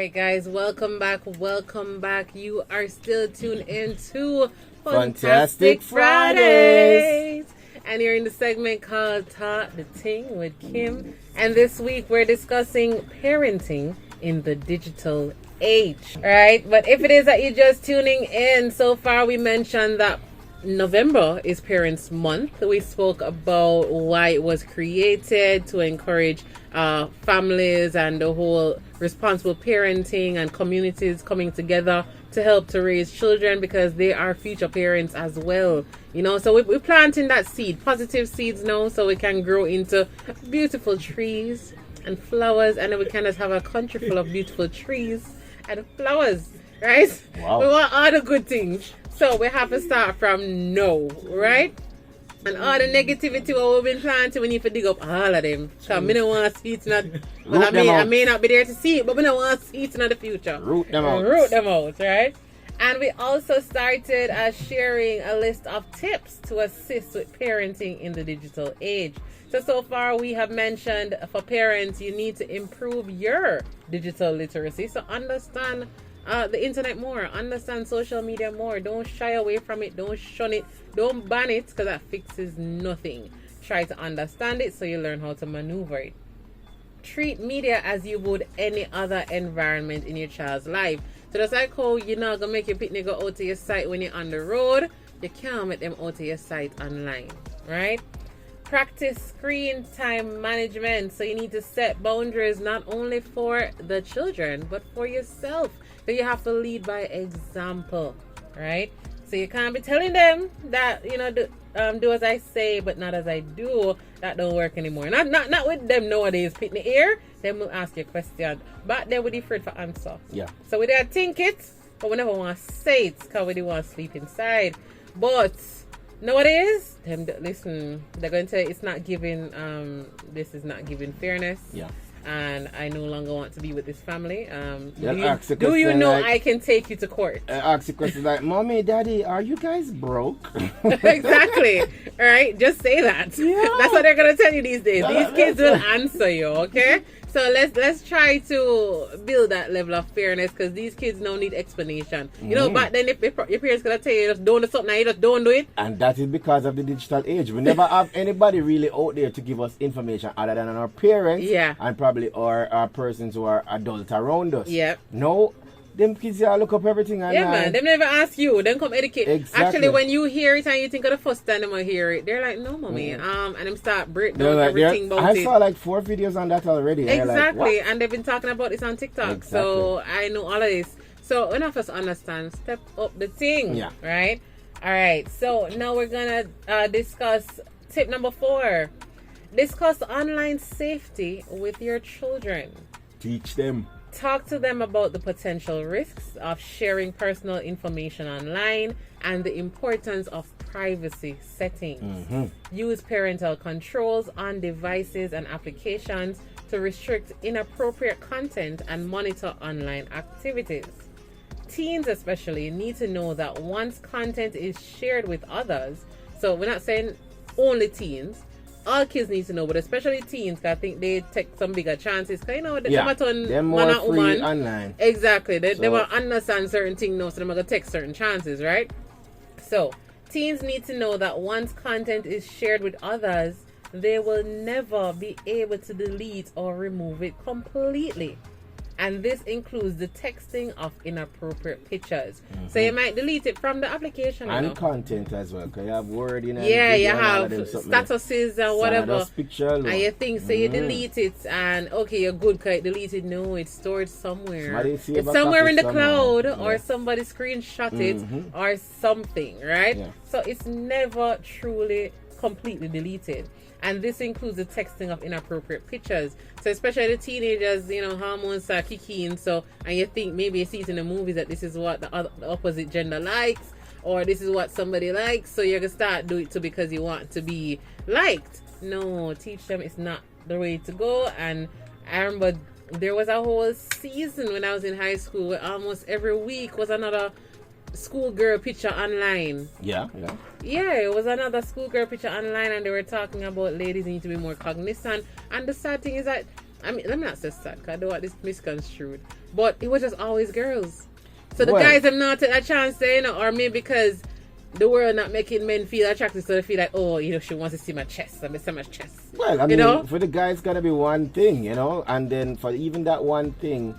right, guys, welcome back. You are still tuned in to Funtastic Fridays. And you're in the segment called Talk the Ting with Kim. And this week we're discussing parenting in the digital age. All right, but if it is that you're just tuning in, so far we mentioned that November is Parents Month. We spoke about why it was created to encourage families and the whole responsible parenting and communities coming together to help to raise children because they are future parents as well. You know, so we're planting that seed, positive seeds now, so we can grow into beautiful trees and flowers, and then we can just have a country full of beautiful trees and flowers, right? Wow. We want all the good things. So we have to start from now, right? And all the negativity what we've been planting, we need to dig up all of them. Because I don't want to see it in I may not be there to see it, but we don't want to see it in the future. Root them out, right? And we also started sharing a list of tips to assist with parenting in the digital age. So far we have mentioned for parents, you need to improve your digital literacy. So understand the internet more, understand social media more. Don't shy away from it, don't shun it, don't ban it, because that fixes nothing. Try to understand it so you learn how to maneuver it. Treat media as you would any other environment in your child's life. So just like how you're not gonna make your picnic go out to your site when you're on the road, you can't make them out to your site online, right? Practice screen time management. So you need to set boundaries not only for the children but for yourself. So you have to lead by example, right? So you can't be telling them that, you know, do as I say but not as I do. That don't work anymore. Not with them nowadays. Put in the ear, then we'll ask you a question. But they would be afraid for answer. Yeah. So we did think it, but we never want to say it because we don't want to sleep inside. But nowadays, listen, they're going to tell you it's not giving, this is not giving fairness. Yeah. And I no longer want to be with this family. Do you know like, I can take you to court? Ask the question like, Mommy, Daddy, are you guys broke? Exactly. All right, just say that. Yeah. That's what they're gonna tell you these days. These kids will answer you. Okay. So let's try to build that level of fairness because these kids now need explanation. You know, back then if your parents gonna tell you just don't do something, you just don't do it. And that is because of the digital age. We never have anybody really out there to give us information other than our parents. Yeah. And probably our persons who are adults around us. Yep. No, them kids here look up everything online. Yeah, man. They never ask you. Then come educate. Exactly. Actually, when you hear it and you think of the first time they hear it, they're like, "No, mommy." And them start break down everything about it. I saw like 4 videos on that already. Exactly, like, and they've been talking about this on TikTok. Exactly. So I know all of this. So enough of us understand. Step up the thing. Yeah. Right. All right. So now we're gonna discuss tip number 4. Discuss online safety with your children. Teach them. Talk to them about the potential risks of sharing personal information online and the importance of privacy settings. Use parental controls on devices and applications to restrict inappropriate content and monitor online activities. Teens especially need to know that once content is shared with others, so we're not saying only teens, all kids need to know, but especially teens, because I think they take some bigger chances. Because, you know, they're more free online. Exactly. They will understand certain things now, so they're going to take certain chances, right? So, teens need to know that once content is shared with others, they will never be able to delete or remove it completely. And this includes the texting of inappropriate pictures. So you might delete it from the application. And content as well, because you have word in it. Yeah, you have statuses and whatever. And you think, so you delete it and okay, you're good because it deleted. No, it's stored somewhere. It's somewhere in the cloud or somebody screenshot it or something, right? Yeah. So it's never truly completely deleted. And this includes the texting of inappropriate pictures. So especially the teenagers, you know, hormones are kicking. So, and you think maybe you see it in the movies that this is what the opposite gender likes, or this is what somebody likes. So you're going to start doing it too because you want to be liked. No, teach them it's not the way to go. And I remember there was a whole season when I was in high school where almost every week was another schoolgirl picture online. Yeah, it was another schoolgirl picture online, and they were talking about ladies need to be more cognizant. And the sad thing is that, I mean, let me not say sad because I don't want this misconstrued, but it was just always girls. So the Well, guys have not taken a chance there, you know, or maybe because the world not making men feel attracted, so they feel like, oh, you know, she wants to see my chest, I see my chest. Well, I You mean, know? for the guy, it's gonna be one thing, you know, and then for even that one thing,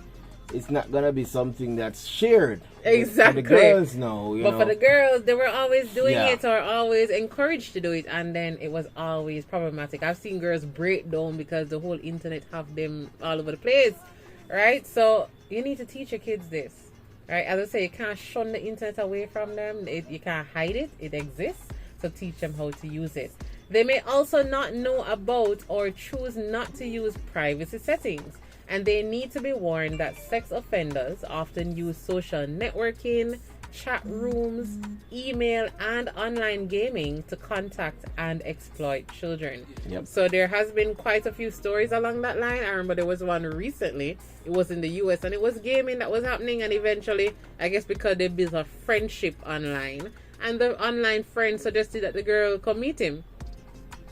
it's not gonna be something that's shared. Exactly. For the girls, no, you But know. for the girls, they were always doing Yeah. it or always encouraged to do it, and then it was always problematic. I've seen girls break down because the whole internet have them all over the place, right? So you need to teach your kids this, right? As I say, you can't shun the internet away from them. You can't hide it. It exists. So teach them how to use it. They may also not know about or choose not to use privacy settings. And they need to be warned that sex offenders often use social networking, chat rooms, email, and online gaming to contact and exploit children. Yep. So there has been quite a few stories along that line. I remember there was one recently. It was in the US and it was gaming that was happening, and eventually, I guess because they built a friendship online, and the online friend suggested that the girl come meet him.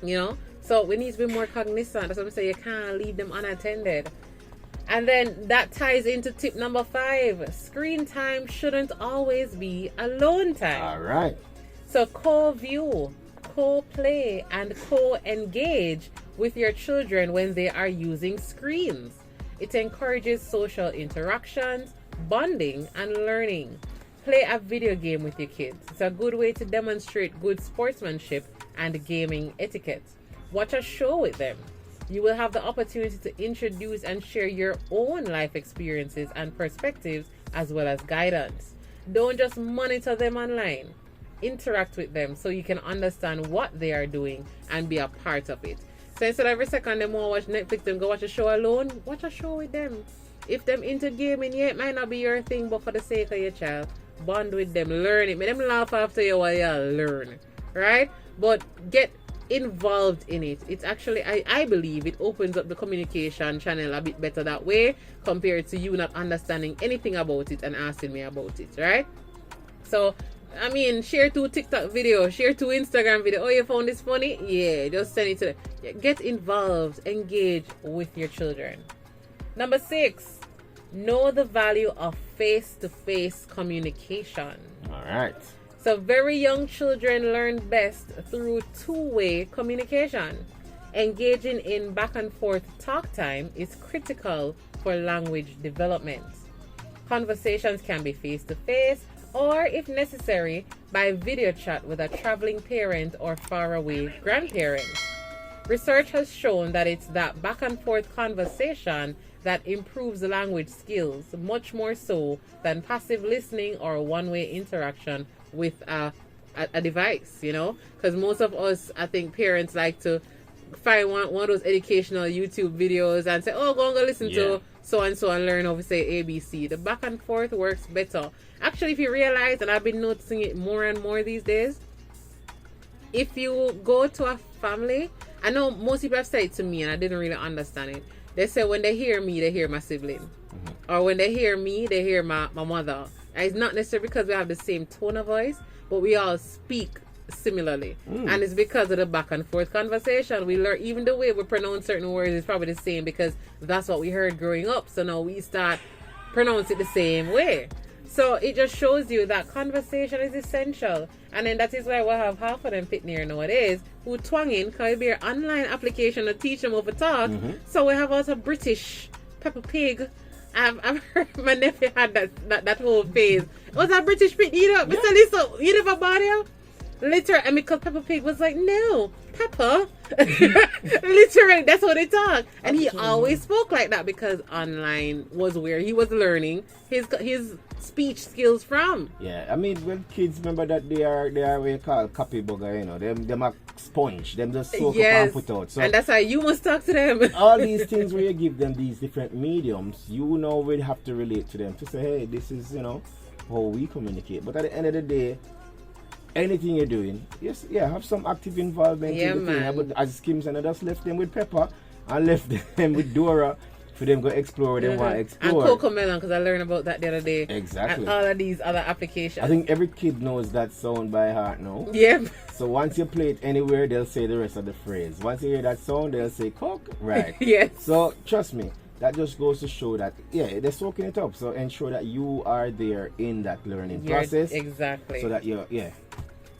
You know? So we need to be more cognizant. That's what I'm saying. You can't leave them unattended. And then that ties into tip number 5. Screen time shouldn't always be alone time. All right. So co-view, co-play, and co-engage with your children when they are using screens. It encourages social interactions, bonding, and learning. Play a video game with your kids. It's a good way to demonstrate good sportsmanship and gaming etiquette. Watch a show with them. You will have the opportunity to introduce and share your own life experiences and perspectives, as well as guidance. Don't just monitor them online. Interact with them so you can understand what they are doing and be a part of it. So instead of every second them want to watch Netflix, them go watch a show alone, watch a show with them. If them into gaming, yeah, it might not be your thing, but for the sake of your child, bond with them, learn it. Make them laugh after you while you learn, right? But get involved in it. It's actually, I believe it opens up the communication channel a bit better that way, compared to you not understanding anything about it and asking me about it, right? So I mean, share 2 TikTok video, share 2 Instagram video. Oh, you found this funny? Yeah, just send it to them. Yeah, get involved, engage with your children. Number 6, know the value of face-to-face communication. All right. So very young children learn best through 2-way communication. Engaging in back and forth talk time is critical for language development. Conversations can be face-to-face or, if necessary, by video chat with a traveling parent or faraway grandparent. Research has shown that it's that back and forth conversation that improves language skills much more so than passive listening or one-way interaction with a device, you know, because most of us, I think parents like to find one of those educational YouTube videos and say, oh, go and go listen to so and so and learn how to say ABC. The back and forth works better. Actually, if you realize, and I've been noticing it more and more these days, if you go to a family, I know most people have said it to me and I didn't really understand it. They say when they hear me, they hear my sibling. Mm-hmm. Or when they hear me, they hear my mother. And it's not necessarily because we have the same tone of voice, but we all speak similarly. And it's because of the back and forth conversation. We learn, even the way we pronounce certain words is probably the same because that's what we heard growing up. So now we start pronouncing it the same way. So it just shows you that conversation is essential. And then that is why we have half of them pitting here nowadays who twanging because it be an online application to teach them how to talk. So we have also British Peppa Pig. I've heard my nephew had that whole phase. Was that British Pig? You know, Mr. Lisa, you never bought it? Literally, and because Peppa Pig was like, no, Peppa. Literally, that's what they talk. And he always spoke like that because online was where he was learning his speech skills from. Yeah, I mean, when kids remember that they are what you call copy bugger, you know, them a sponge, them just soak up and put out. So and that's how you must talk to them. all these things where you give them these different mediums, you know, will have to relate to them to say, hey, this is, you know, how we communicate. But at the end of the day, anything you're doing, have some active involvement in the thing. But as Kim said, I just left them with Pepper and left them with Dora for them go explore where they want to explore. And Coco Melon, because I learned about that the other day. Exactly. And all of these other applications. I think every kid knows that sound by heart now. Yep. So once you play it anywhere, they'll say the rest of the phrase. Once you hear that sound, they'll say Coke. Right. Yes. So trust me, that just goes to show that, yeah, they're soaking it up. So ensure that you are there in that learning process. Exactly. So that you're, yeah.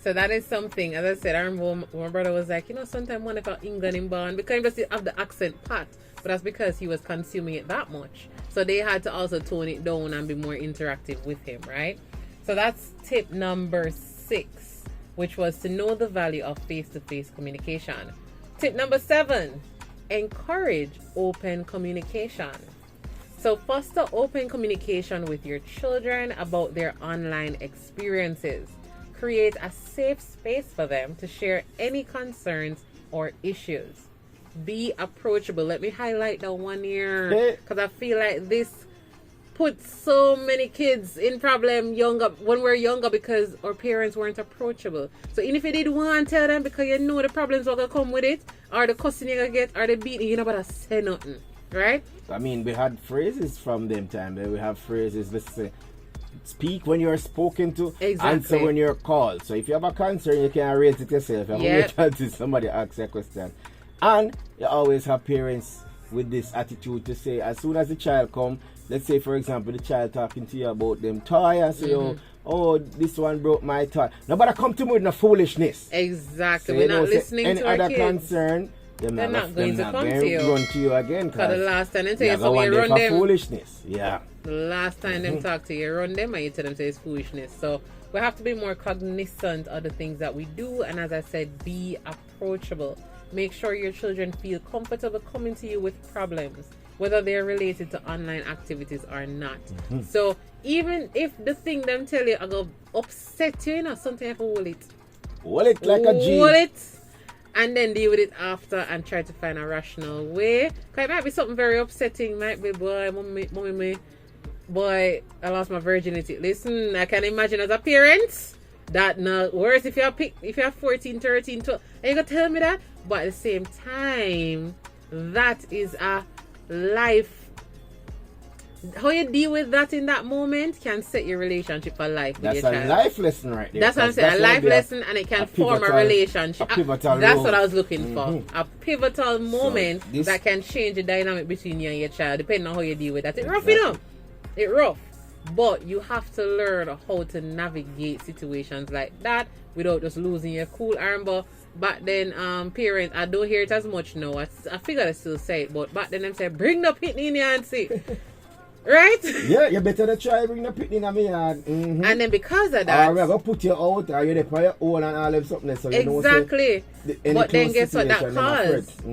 So that is something, as I said, I remember my brother was like, sometimes one of England in born, because he doesn't have the accent part, but that's because he was consuming it that much. So they had to also tone it down and be more interactive with him, right? So that's tip number 6, which was to know the value of face-to-face communication. Tip number 7, encourage open communication. So foster open communication with your children about their online experiences. Create a safe space for them to share any concerns or issues. Be approachable. Let me highlight that one here, because I feel like this puts so many kids in problem when we're younger because our parents weren't approachable. So even if you did want to tell them, because you know the problems are going to come with it, or the cussing you're going to get, or the beating, you know, but I say nothing, right? I mean, we had phrases from them time. We have phrases, let's say, speak when you're spoken to, answer when you're called. So if you have a concern, you can raise it yourself. You wait until somebody asks you a question. And you always have parents with this attitude to say, as soon as the child come, let's say for example the child talking to you about them toy and say, oh, this one broke my toy. Nobody come to me with no foolishness. Exactly. So we're not listening to our kids. Any other concern, they're not going to come to you. Run to you again. Because the last time they tell you so you run them. Foolishness. Yeah. The last time them talk to you, run them and you tell them say it's foolishness. So we have to be more cognizant of the things that we do, and as I said, be approachable. Make sure your children feel comfortable coming to you with problems, whether they're related to online activities or not. So even if the thing them tell you are going to upset you, something you have to hold it. Hold it like a G. Hold it and then deal with it after and try to find a rational way. Because it might be something very upsetting. Might be, boy, I lost my virginity. Listen, I can imagine as a parent that worse if you're 14, 13, 12. And you gonna tell me that? But at the same time, that is a life. How you deal with that in that moment can set your relationship for life with your child. That's a life lesson right there. That's what I'm saying. A life lesson, and it can form a relationship. That's what I was looking for. A pivotal moment that can change the dynamic between you and your child, depending on how you deal with that. It's rough, It's rough. But you have to learn how to navigate situations like that without just losing your cool arm. But back then, parents, I don't hear it as much now. I figure I still say it, but back then them say, bring the pitney in your hand, see. Right? Yeah, you better to try bring the pitney in my yard. And then because of that, we're going to put you out, or you're there for your own and all of something. So exactly. But then guess what that caused?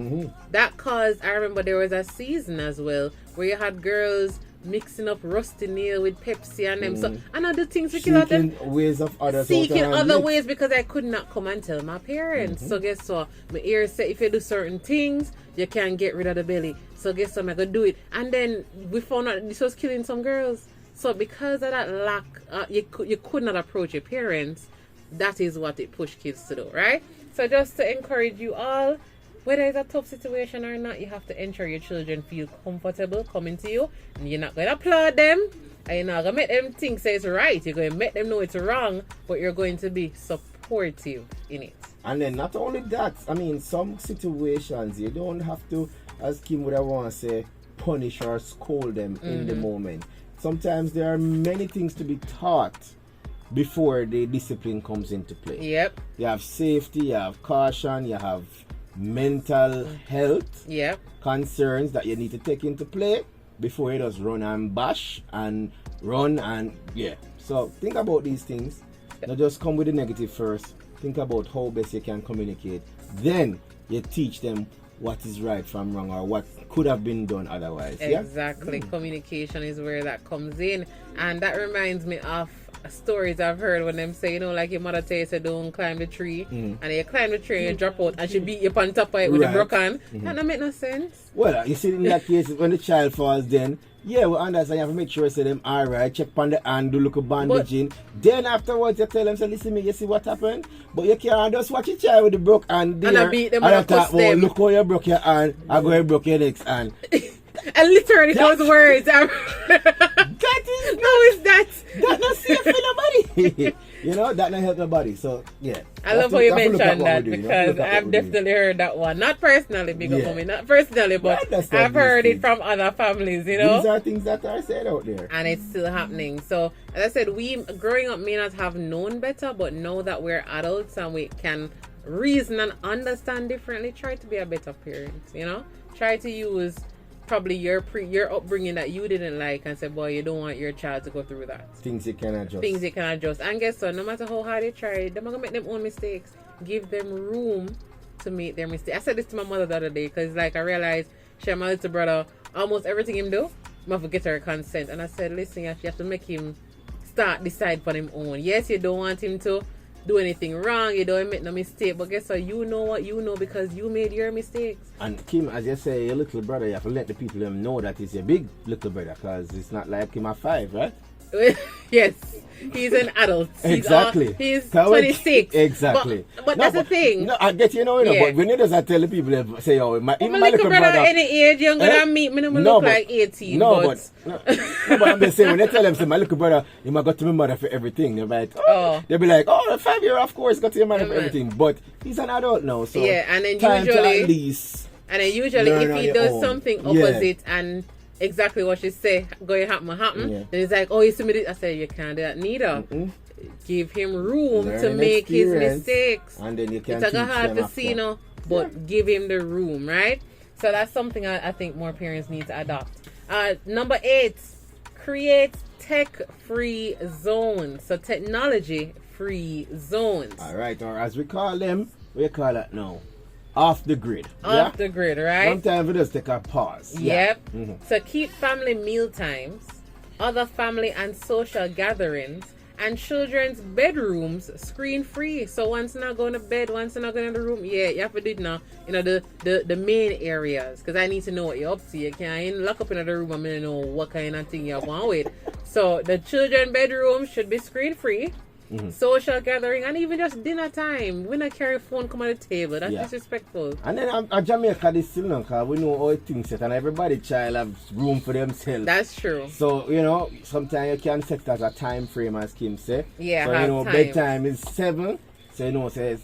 That caused, I remember there was a season as well where you had girls mixing up rusty nail with Pepsi and them. So and other things we kill them. Ways of others. Seeking other ways because I could not come and tell my parents. So guess what? My ears say if you do certain things, you can't get rid of the belly. So guess what? I'm gonna do it. And then we found out this was killing some girls. So because of that lack, you could not approach your parents. That is what it pushed kids to do, right? So just to encourage you all, whether it's a tough situation or not, you have to ensure your children feel comfortable coming to you. And you're not going to applaud them. And you're not going to make them think say it's right. You're going to make them know it's wrong. But you're going to be supportive in it. And then not only that, I mean, some situations, you don't have to, as Kim would have want to say, punish or scold them in the moment. Sometimes there are many things to be taught before the discipline comes into play. Yep. You have safety, you have caution, you have mental health concerns that you need to take into play before you just run and bash and run and so think about these things. Not just come with the negative first. Think about how best you can communicate, then you teach them what is right from wrong or what could have been done otherwise. Exactly. Communication is where that comes in, and that reminds me of stories I've heard when them say, like your mother tell you, say don't climb the tree, and you climb the tree and you drop out and she beat you up on top of it with a broken. That don't make no sense. Well, you see in that case, when the child falls, then we understand you have to make sure say them alright, check on the hand, do look a bandaging. Then afterwards you tell them, say listen me, you see what happened? But you can't just watch your child with the broke hand there, and I beat them and cuss them. Look how you broke your hand, I go and broke your next hand. And literally those words. That is how is that? That's not safe for nobody. You know, that not help nobody. So, yeah. I love how you mentioned that because I've definitely heard that one. Not personally, big up mommy. Not personally, but I've heard it from other families, you know. These are things that are said out there. And it's still happening. So, as I said, we growing up may not have known better, but now that we're adults and we can reason and understand differently, try to be a better parent, you know. Try to use probably your upbringing that you didn't like and say, boy, you don't want your child to go through that. Things you can adjust. Things you can adjust. And guess what? No matter how hard they try, they're going to make them own mistakes. Give them room to make their mistakes. I said this to my mother the other day because like I realized she and my little brother, almost everything him do, I have to get her consent. And I said, listen, you have to make him decide for him own. Yes, you don't want him to do anything wrong, you don't make no mistake, but guess what, you know what you know because you made your mistakes. And Kim, as you say, your little brother, you have to let the people know that he's your big little brother because it's not like him at 5, right? Yes, he's an adult. Exactly. He's 26. Exactly. But that's the thing. No, I get you know, Yeah. but when you just tell the people, say, oh, my little brother any age younger than me, me look like 18. But I'm just saying, when they tell them, say, my little brother, you might go to my mother for everything. They're like, they'll be like, oh, a 5-year, of course, go to your mother for everything. But he's an adult now, so yeah, and then time usually, to at least if he does something opposite and exactly what she say going to happen, then he's like, oh, you see me. I say, you can't do that neither. Give him room to make his mistakes. And then you can it's hard to see, but give him the room, right? So that's something I think more parents need to adopt. Number 8, create tech-free zones. So technology-free zones. All right, or as we call them, we call it now off the grid. Off the grid, right? Sometimes we just take a pause. Yep. So keep family meal times, other family and social gatherings, and children's bedrooms screen free. So once you're not going to bed, once you're not going to the room, you have to do it now. You know, the main areas. Because I need to know what you're up to. You can't lock up in the room and I know what kind of thing you're going with. So the children's bedroom should be screen free. Social gathering and even just dinner time. We not carry phone come on the table. That's disrespectful. And then at Jamaica this still not because we know all things set and everybody child have room for themselves. That's true. So you know sometimes you can set that as a time frame as Kim say. Yeah. So you know bedtime is 7. So you know say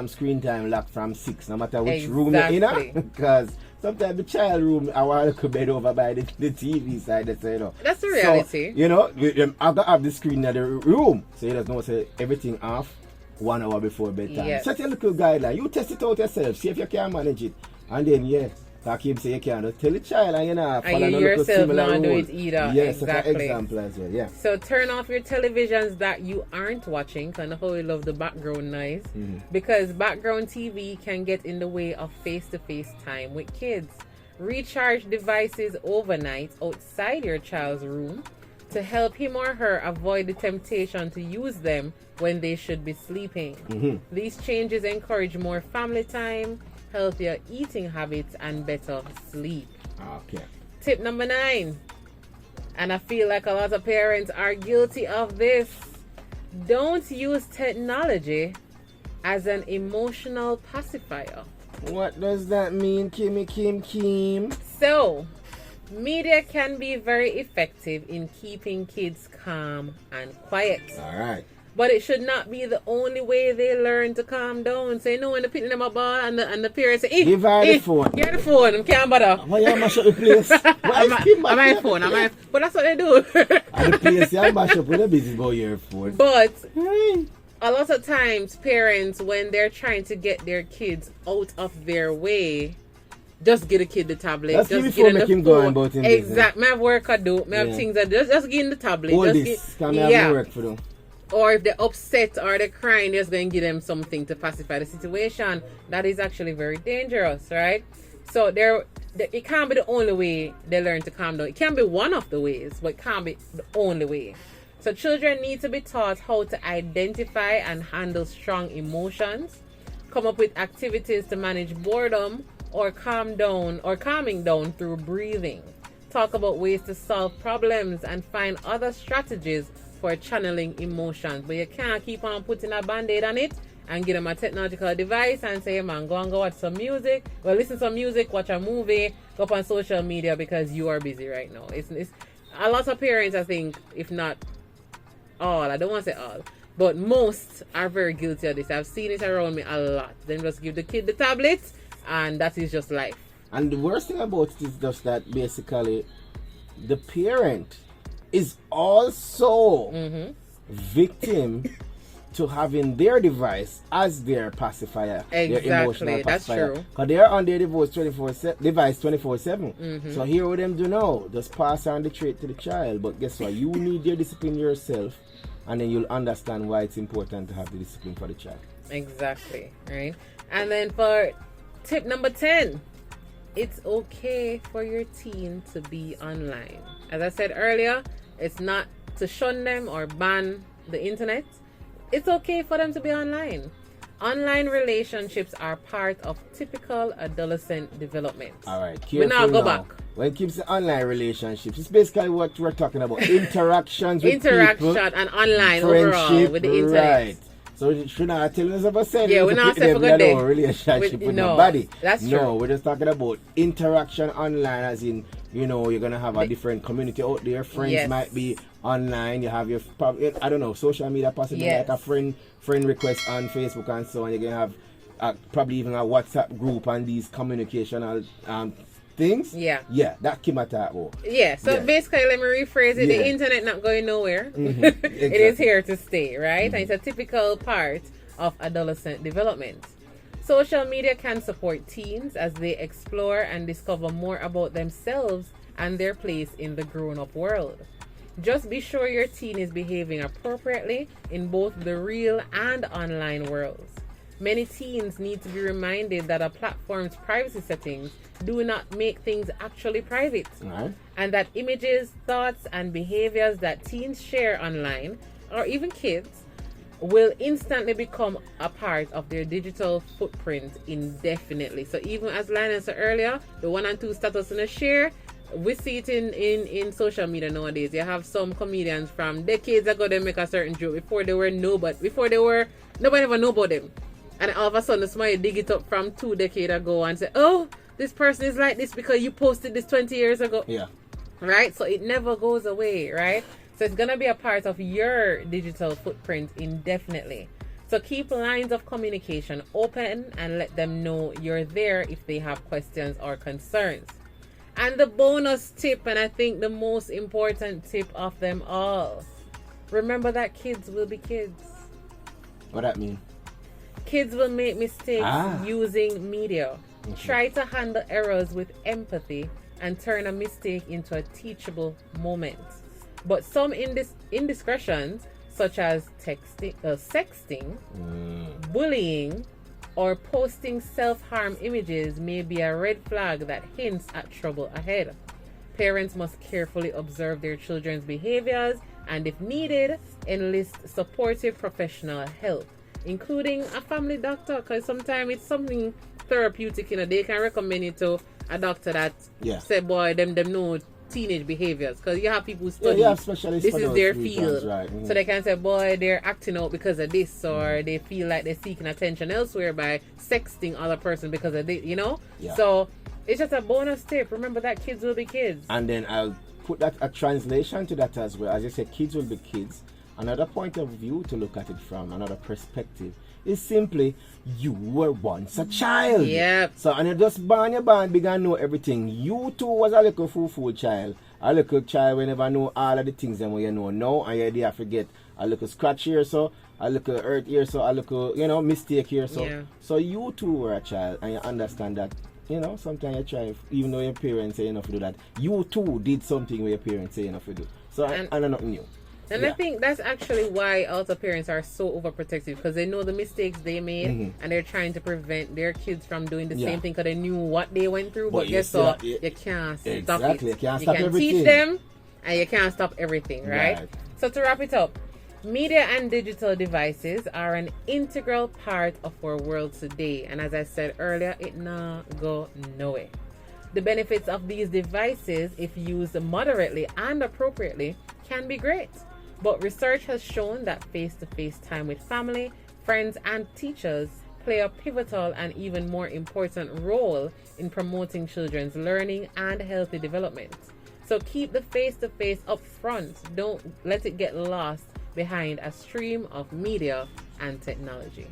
screen time locked from 6 no matter which room you're in because sometimes the child room, I want to bed over by the TV side. You know. That's the reality. So, you know, I've got to have the screen in the room. So you just know, say, everything off 1 hour before bedtime. Yes. Set a little guideline. You test it out yourself. See if you can manage it. And then, like him say, you can just tell the child and you know, follow and you yourself not do it either. Yes, exactly. that's an example as well. Yeah. So turn off your televisions that you aren't watching. I know how we love the background noise. Because background TV can get in the way of face-to-face time with kids. Recharge devices overnight outside your child's room to help him or her avoid the temptation to use them when they should be sleeping. These changes encourage more family time, healthier eating habits, and better sleep. Okay. Tip number 9, and I feel like a lot of parents are guilty of this. Don't use technology as an emotional pacifier. What does that mean, Kimmie, Kim? So, media can be very effective in keeping kids calm and quiet. All right. But it should not be the only way they learn to calm down. So, you know, when they're picking them up and the parents say, give her the phone. Give her the phone. I can't bother. Why you mash up the place? I'm my phone. But that's what they do. And the place you mash up with a busy about your phone. But a lot of times, parents, when they're trying to get their kids out of their way, just give the kid the tablet. That's just before make him go about him. Exactly. I have work I do. I have things I do. Just give him the tablet. All this can have work for them. Or if they're upset or they're crying, just going to give them something to pacify the situation. That is actually very dangerous, right? So it can't be the only way they learn to calm down. It can be one of the ways, but it can't be the only way. So children need to be taught how to identify and handle strong emotions, come up with activities to manage boredom or calming down through breathing. Talk about ways to solve problems and find other strategies for channeling emotions. But you can't keep on putting a band-aid on it and give them a technological device and say, hey man, go and go watch some music. Well, listen to some music, watch a movie, go up on social media because you are busy right now. It's a lot of parents, I think, if not all, I don't want to say all, But most are very guilty of this. I've seen it around me a lot. Then just give the kid the tablet, and that is just life. And the worst thing about it is just that basically the parent is also victim to having their device as their pacifier, their emotional pacifier. That's true. Because they are on their device 24/7. So here what them do now, just pass on the trait to the child. But guess what? You need your discipline yourself, and then you'll understand why it's important to have the discipline for the child. Exactly, right? And then for tip number 10, it's okay for your teen to be online. As I said earlier, it's not to shun them or ban the internet. It's okay for them to be online. Online relationships are part of typical adolescent development. All right, we now go now. back. When it comes to online relationships, it's basically what we're talking about. Interactions with people. And online overall with the internet. Right. So you should not tell us about saying we're not saying for good day. Relationship with nobody. That's true. No, we're just talking about interaction online, as in, you're gonna have a different community out there. Friends might be online. You have your, I don't know, social media possibly, like a friend request on Facebook and so on. You're gonna have probably even a WhatsApp group and these communicational things. Yeah, that came at that. So basically, let me rephrase it. The internet not going nowhere. Exactly. It is here to stay, right? And it's a typical part of adolescent development. Social media can support teens as they explore and discover more about themselves and their place in the grown-up world. Just be sure your teen is behaving appropriately in both the real and online worlds. Many teens need to be reminded that a platform's privacy settings do not make things actually private, and that images, thoughts, and behaviors that teens share online, or even kids, will instantly become a part of their digital footprint indefinitely. So even as Lionel said earlier, the 1 and 2 status in a share, we see it in social media nowadays. You have some comedians from decades ago, they make a certain joke before they were nobody ever know about them. And all of a sudden, somebody dig it up from 2 decades ago and say, oh, this person is like this because you posted this 20 years ago. Yeah. Right? So it never goes away, right? So it's going to be a part of your digital footprint indefinitely. So keep lines of communication open and let them know you're there if they have questions or concerns. And the bonus tip, and I think the most important tip of them all, remember that kids will be kids. What that mean? Kids will make mistakes using media. Try to handle errors with empathy and turn a mistake into a teachable moment. But some indiscretions, such as sexting, bullying, or posting self-harm images, may be a red flag that hints at trouble ahead. Parents must carefully observe their children's behaviors and, if needed, enlist supportive professional help, including a family doctor, because sometimes it's something therapeutic. They can recommend it to a doctor that say, boy, them know teenage behaviors, because you have people who study this is their field, right? So they can say, boy, they're acting out because of this, or they feel like they're seeking attention elsewhere by sexting other person because of this, So it's just a bonus tip. Remember that kids will be kids. And then I'll put that a translation to that as well. As you said, kids will be kids. Another point of view to look at it from, another perspective, is simply you were once a child. Yep. So, and you just born big and know everything. You too was a little fool child. A little child when you never know all of the things that you know now, and you there forget a little scratch here, so a little hurt here, so a little mistake here, so. Yeah. So you too were a child, and you understand that. Sometimes you try, even though your parents say enough to do that, you too did something where your parents say enough to do. So, and not new. And I think that's actually why also parents are so overprotective, because they know the mistakes they made, and they're trying to prevent their kids from doing the same thing, because they knew what they went through. But guess what? You can't stop it. You can't stop everything. Teach them, and you can't stop everything, right? So to wrap it up, media and digital devices are an integral part of our world today. And as I said earlier, it not go nowhere. The benefits of these devices, if used moderately and appropriately, can be great. But research has shown that face-to-face time with family, friends, and teachers play a pivotal and even more important role in promoting children's learning and healthy development. So keep the face-to-face up front. Don't let it get lost behind a stream of media and technology.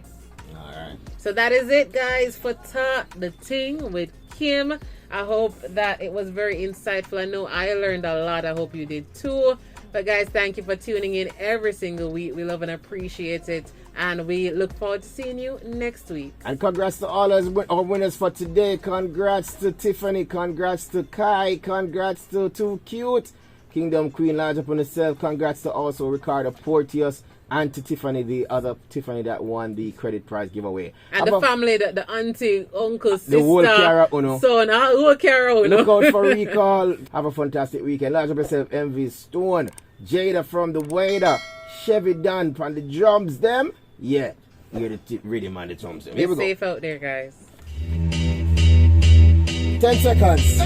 Alright. So that is it, guys, for the Ting with Kim. I hope that it was very insightful. I know I learned a lot. I hope you did too. But guys, thank you for tuning in every single week. We love and appreciate it. And we look forward to seeing you next week. And congrats to all our winners for today. Congrats to Tiffany. Congrats to Kai. Congrats to Too Cute. Kingdom Queen Large Up on Herself. Congrats to also Ricardo Porteous. And to Tiffany, the other Tiffany that won the credit prize giveaway. And the family, the auntie, uncle, sister, the whole Cara Uno. son, whole Cara Uno. Look out for recall. Have a fantastic weekend. Large up yourself, MV Stone, Jada from the Wader, Chevy Dunn from the drums, them. Yeah, you're the rhythm and the drums. Here we go. Be safe out there, guys. 10 seconds.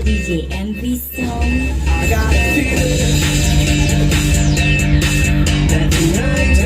DJ MV Stone. I got a feeling that tonight